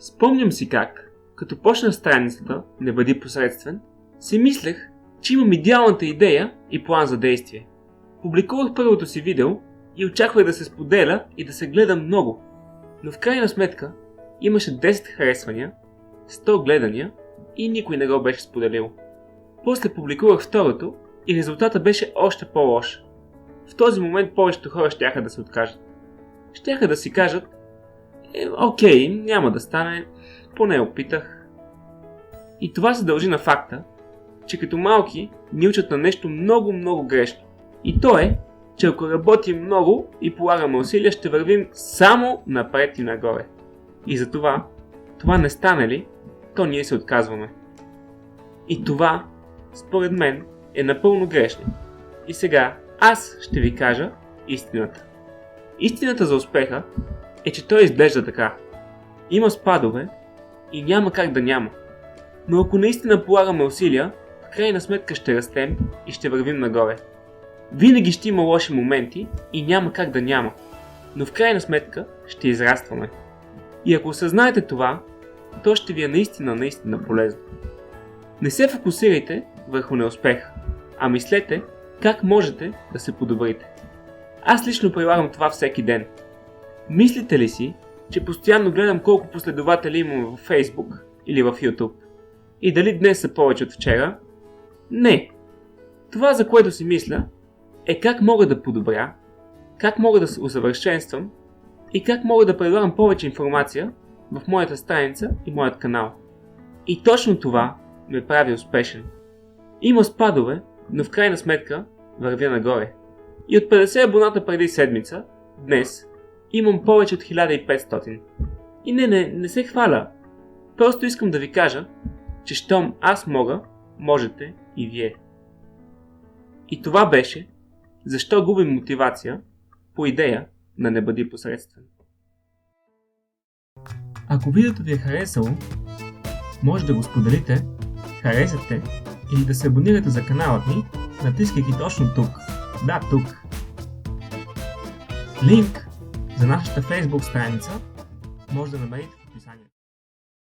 Спомням си как, като почнах страницата "Не бъди посредствен", си мислех, че имам идеалната идея и план за действие. Публикувах първото си видео и очаквах да се споделя и да се гледа много, но в крайна сметка имаше 10 харесвания, 100 гледания и никой не го беше споделил. После публикувах второто и резултата беше още по-лош. В този момент повечето хора щяха да се откажат. Щяха да си кажат: окей, няма да стане, поне опитах. И това се дължи на факта, че като малки ни учат на нещо много грешно. И то е, че ако работим много и полагаме усилия, ще вървим само напред и нагоре. И затова, това не стане ли, то ние се отказваме. И това, според мен, е напълно грешно. И сега аз ще ви кажа истината. Истината за успеха е, че той изглежда така. Има спадове и няма как да няма. Но ако наистина полагаме усилия, в крайна сметка ще растем и ще вървим нагоре. Винаги ще има лоши моменти и няма как да няма. Но в крайна сметка ще израстваме. И ако осъзнаете това, то ще ви е наистина полезно. Не се фокусирайте върху неуспеха, а мислете как можете да се подобрите. Аз лично прилагам това всеки ден. Мислите ли си, че постоянно гледам колко последователи имам в Facebook или в YouTube? И дали днес са повече от вчера? Не. Това, за което си мисля, е как мога да подобря, как мога да се усъвършенствам и как мога да предлагам повече информация в моята страница и моят канал. И точно това ме прави успешен. Има спадове, но в крайна сметка вървя нагоре. И от 50 абоната преди седмица, днес, имам повече от 1500. И не се хваля. Просто искам да ви кажа, че щом аз мога, можете и вие. И това беше защо губим мотивация по идея на "Не бъди посредствен". Ако видеото ви е харесало, може да го споделите, харесате или да се абонирате за каналът ни, натискайки точно тук. Да, тук. Линк за нашата Facebook страница може да намерите в описанието.